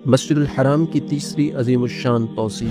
مسجد الحرام کی تیسری عظیم الشان توسیع۔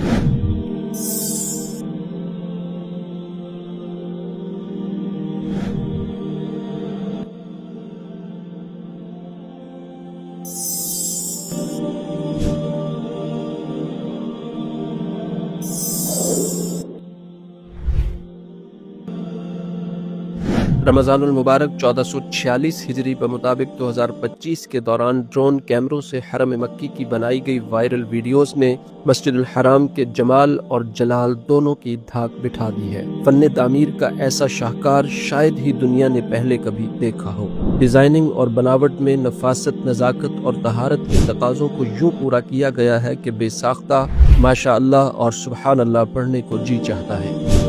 رمضان المبارک 1446 ہجری بمطابق 2025 کے دوران ڈرون کیمروں سے حرم مکی کی بنائی گئی وائرل ویڈیوز نے مسجد الحرام کے جمال اور جلال دونوں کی دھاک بٹھا دی ہے۔ فن تعمیر کا ایسا شاہکار شاید ہی دنیا نے پہلے کبھی دیکھا ہو۔ ڈیزائننگ اور بناوٹ میں نفاست، نزاکت اور طہارت کے تقاضوں کو یوں پورا کیا گیا ہے کہ بے ساختہ ماشاء اللہ اور سبحان اللہ پڑھنے کو جی چاہتا ہے۔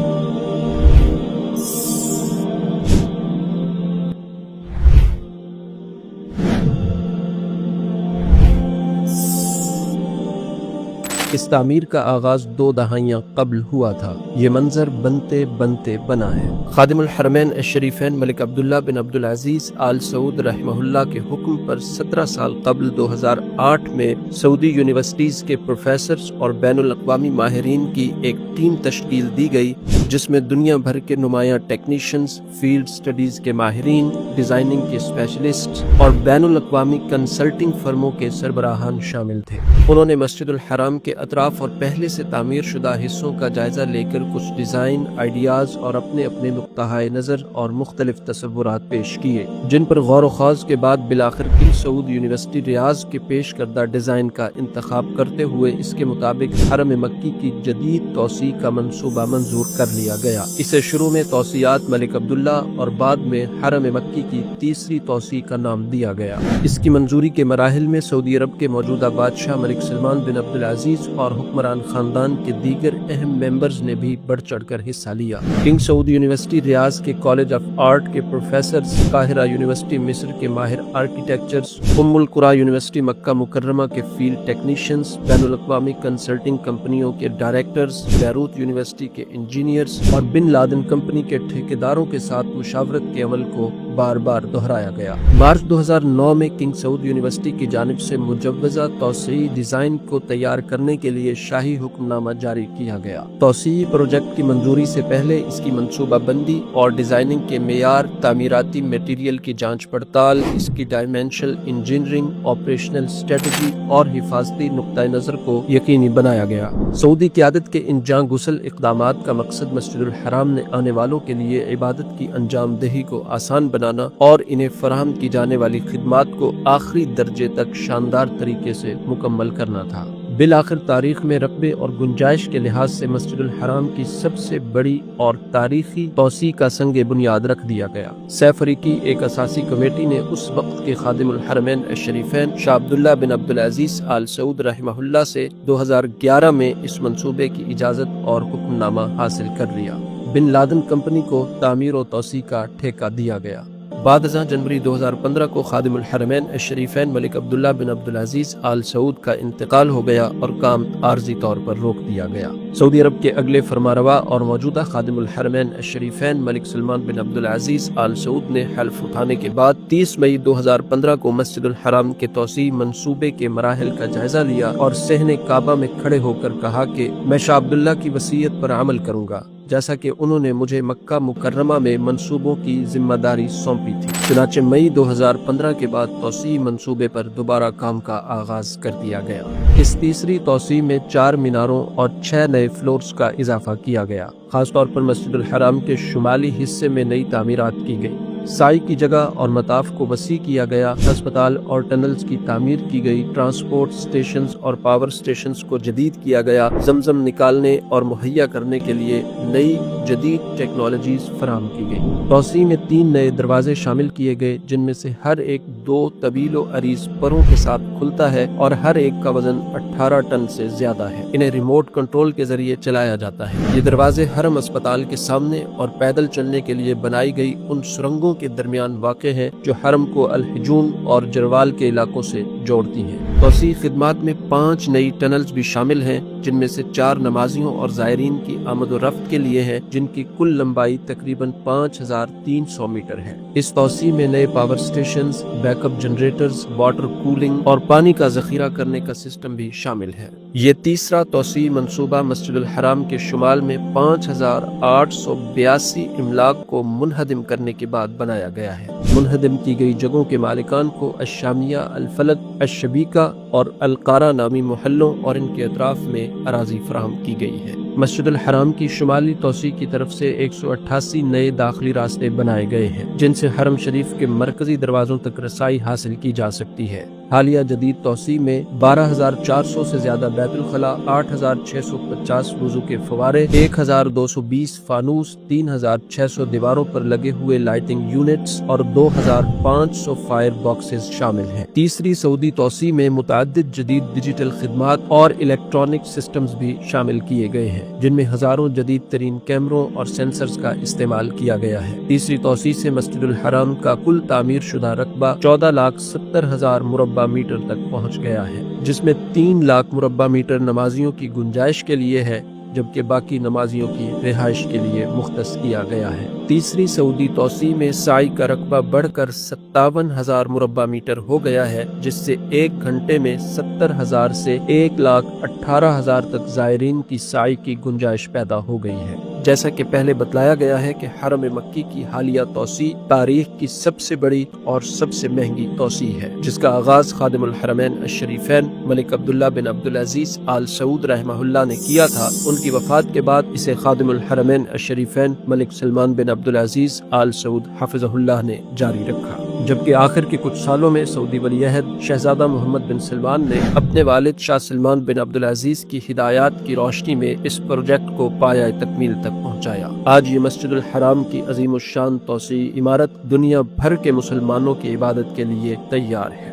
اس تعمیر کا آغاز 2 دہائیاں قبل ہوا تھا۔ یہ منظر بنتے بنتے بنا ہے۔ خادم الحرمین الشریفین ملک عبداللہ بن عبدالعزیز آل سعود رحمہ اللہ کے حکم پر 17 سال قبل 2008 میں سعودی یونیورسٹیز کے پروفیسرز اور بین الاقوامی ماہرین کی ایک ٹیم تشکیل دی گئی، جس میں دنیا بھر کے نمایاں ٹیکنیشینز، فیلڈ سٹڈیز کے ماہرین، ڈیزائننگ کے اسپیشلسٹ اور بین الاقوامی کنسلٹنگ فرموں کے سربراہان شامل تھے۔ انہوں نے مسجد الحرام کے اطراف اور پہلے سے تعمیر شدہ حصوں کا جائزہ لے کر کچھ ڈیزائن آئیڈیاز اور اپنے نقطہ نظر اور مختلف تصورات پیش کیے، جن پر غور و خوض کے بعد بالآخر کنگ سعود یونیورسٹی ریاض کے پیش کردہ ڈیزائن کا انتخاب کرتے ہوئے اس کے مطابق حرم مکی کی جدید توسیع کا منصوبہ منظور کر لیا گیا۔ اسے شروع میں توسیعات ملک عبداللہ اور بعد میں حرم مکی کی تیسری توسیع کا نام دیا گیا۔ اس کی منظوری کے مراحل میں سعودی عرب کے موجودہ بادشاہ ملک سلمان بن عبدالعزیز اور حکمران خاندان کے دیگر اہم ممبرز نے بھی بڑھ چڑھ کر حصہ لیا۔ کنگ سعود یونیورسٹی ریاض کے کالج آف آرٹ کے پروفیسرز، قاہرہ یونیورسٹی مصر کے ماہر آرکیٹیکچرز، ام القریٰ یونیورسٹی مکہ مکرمہ کے فیلڈ ٹیکنیشینز، بین الاقوامی کنسلٹنگ کمپنیوں کے ڈائریکٹرز، بیروت یونیورسٹی کے انجینئرز اور بن لادن کمپنی کے ٹھیکیداروں کے ساتھ مشاورت کے عمل کو بار بار دہرایا گیا۔ مارچ 2009 میں کنگ سعود یونیورسٹی کی جانب سے مجوزہ توسیعی ڈیزائن کو تیار کرنے کے لیے شاہی حکم نامہ جاری کیا گیا۔ توسیعی پروجیکٹ کی منظوری سے پہلے اس کی منصوبہ بندی اور ڈیزائننگ کے معیار، تعمیراتی میٹیریل کی جانچ پڑتال، اس کی ڈائمینشنل انجینئرنگ، آپریشنل اسٹریٹجی اور حفاظتی نقطہ نظر کو یقینی بنایا گیا۔ سعودی قیادت کے ان جاں گسل اقدامات کا مقصد مسجد الحرام نے آنے والوں کے لیے عبادت کی انجام دہی کو آسان بنانا اور انہیں فراہم کی جانے والی خدمات کو آخری درجے تک شاندار طریقے سے مکمل کرنا تھا۔ بالآخر تاریخ میں رقبے اور گنجائش کے لحاظ سے مسجد الحرام کی سب سے بڑی اور تاریخی توسیع کا سنگ بنیاد رکھ دیا گیا۔ سیف فریقی ایک اساسی کمیٹی نے اس وقت کے خادم الحرمین الشریفین شاہ عبداللہ بن عبدالعزیز آل سعود رحمہ اللہ سے 2011 میں اس منصوبے کی اجازت اور حکم نامہ حاصل کر لیا۔ بن لادن کمپنی کو تعمیر و توسیع کا ٹھیکہ دیا گیا۔ بعد ازاں جنوری 2015 کو خادم الحرمین الشریفین ملک عبداللہ بن عبدالعزیز آل سعود کا انتقال ہو گیا اور کام عارضی طور پر روک دیا گیا۔ سعودی عرب کے اگلے فرمانروا اور موجودہ خادم الحرمین الشریفین ملک سلمان بن عبدالعزیز آل سعود نے حلف اٹھانے کے بعد 30 مئی 2015 کو مسجد الحرام کے توسیع منصوبے کے مراحل کا جائزہ لیا اور صحن کعبہ میں کھڑے ہو کر کہا کہ میں شاہ عبداللہ کی وصیت پر عمل کروں گا، جیسا کہ انہوں نے مجھے مکہ مکرمہ میں منصوبوں کی ذمہ داری سونپی تھی۔ چنانچہ مئی 2015 کے بعد توسیع منصوبے پر دوبارہ کام کا آغاز کر دیا گیا۔ اس تیسری توسیع میں 4 میناروں اور 6 نئے فلورز کا اضافہ کیا گیا۔ خاص طور پر مسجد الحرام کے شمالی حصے میں نئی تعمیرات کی گئی، سائی کی جگہ اور مطاف کو وسیع کیا گیا، ہسپتال اور ٹنلز کی تعمیر کی گئی، ٹرانسپورٹ سٹیشنز اور پاور سٹیشنز کو جدید کیا گیا، زمزم نکالنے اور مہیا کرنے کے لیے نئی جدید ٹیکنالوجیز فراہم کی گئی۔ توسیع میں 3 نئے دروازے شامل کیے گئے، جن میں سے ہر ایک 2 طویل و عریض پروں کے ساتھ کھلتا ہے اور ہر ایک کا وزن 18 ٹن سے زیادہ ہے۔ انہیں ریموٹ کنٹرول کے ذریعے چلایا جاتا ہے۔ یہ دروازے حرم اسپتال کے سامنے اور پیدل چلنے کے لیے بنائی گئی ان سرنگوں سڑکوں کے درمیان واقع ہے جو حرم کو الحجون اور جروال کے علاقوں سے جوڑتی ہیں۔ توسیع خدمات میں 5 نئی ٹنلز بھی شامل ہیں، جن میں سے 4 نمازیوں اور زائرین کی آمد و رفت کے لیے ہیں، جن کی کل لمبائی تقریباً 5300 میٹر ہے۔ اس توسیع میں نئے power stations, back up generators, water cooling اور پانی کا ذخیرہ کرنے کا سسٹم بھی شامل ہے۔ یہ تیسرا توسیع منصوبہ مسجد الحرام کے شمال میں 5882 املاک کو منہدم کرنے کے بعد بنایا گیا ہے۔ منہدم کی گئی جگہوں کے مالکان کو الشامیہ، الفلک، الشبیکہ اور القارہ نامی محلوں اور ان کے اطراف میں اراضی فراہم کی گئی ہے۔ مسجد الحرام کی شمالی توسیع کی طرف سے 188 نئے داخلی راستے بنائے گئے ہیں، جن سے حرم شریف کے مرکزی دروازوں تک رسائی حاصل کی جا سکتی ہے۔ حالیہ جدید توسیع میں 12400 سے زیادہ بیت الخلاء، 8650 وضو کے فوارے، 1220 فانوس، 3600 دیواروں پر لگے ہوئے لائٹنگ یونٹس اور 2500 فائر باکسز شامل ہیں۔ تیسری سعودی توسیع میں متعدد جدید ڈیجیٹل خدمات اور الیکٹرانک سسٹمز بھی شامل کیے گئے ہیں، جن میں ہزاروں جدید ترین کیمروں اور سینسرز کا استعمال کیا گیا ہے۔ تیسری توسیع سے مسجد الحرام کا کل تعمیر شدہ رقبہ 14,70,000 مربع میٹر تک پہنچ گیا ہے، جس میں 3 لاکھ مربع میٹر نمازیوں کی گنجائش کے لیے ہے، جبکہ باقی نمازیوں کی رہائش کے لیے مختص کیا گیا ہے۔ تیسری سعودی توسیع میں سعی کا رقبہ بڑھ کر 57,000 مربع میٹر ہو گیا ہے، جس سے 1 گھنٹے میں 70,000 سے 1,18,000 تک زائرین کی سعی کی گنجائش پیدا ہو گئی ہے۔ جیسا کہ پہلے بتلایا گیا ہے کہ حرم مکی کی حالیہ توسیع تاریخ کی سب سے بڑی اور سب سے مہنگی توسیع ہے، جس کا آغاز خادم الحرمین الشریفین ملک عبداللہ بن عبدالعزیز آل سعود رحمہ اللہ نے کیا تھا۔ ان کی وفات کے بعد اسے خادم الحرمین الشریفین ملک سلمان بن عبدالعزیز آل سعود حفظہ اللہ نے جاری رکھا، جبکہ آخر کے کچھ سالوں میں سعودی ولی عہد شہزادہ محمد بن سلمان نے اپنے والد شاہ سلمان بن عبدالعزیز کی ہدایات کی روشنی میں اس پروجیکٹ کو پایہ تکمیل تک پہنچایا۔ آج یہ مسجد الحرام کی عظیم الشان توسیع عمارت دنیا بھر کے مسلمانوں کی عبادت کے لیے تیار ہے۔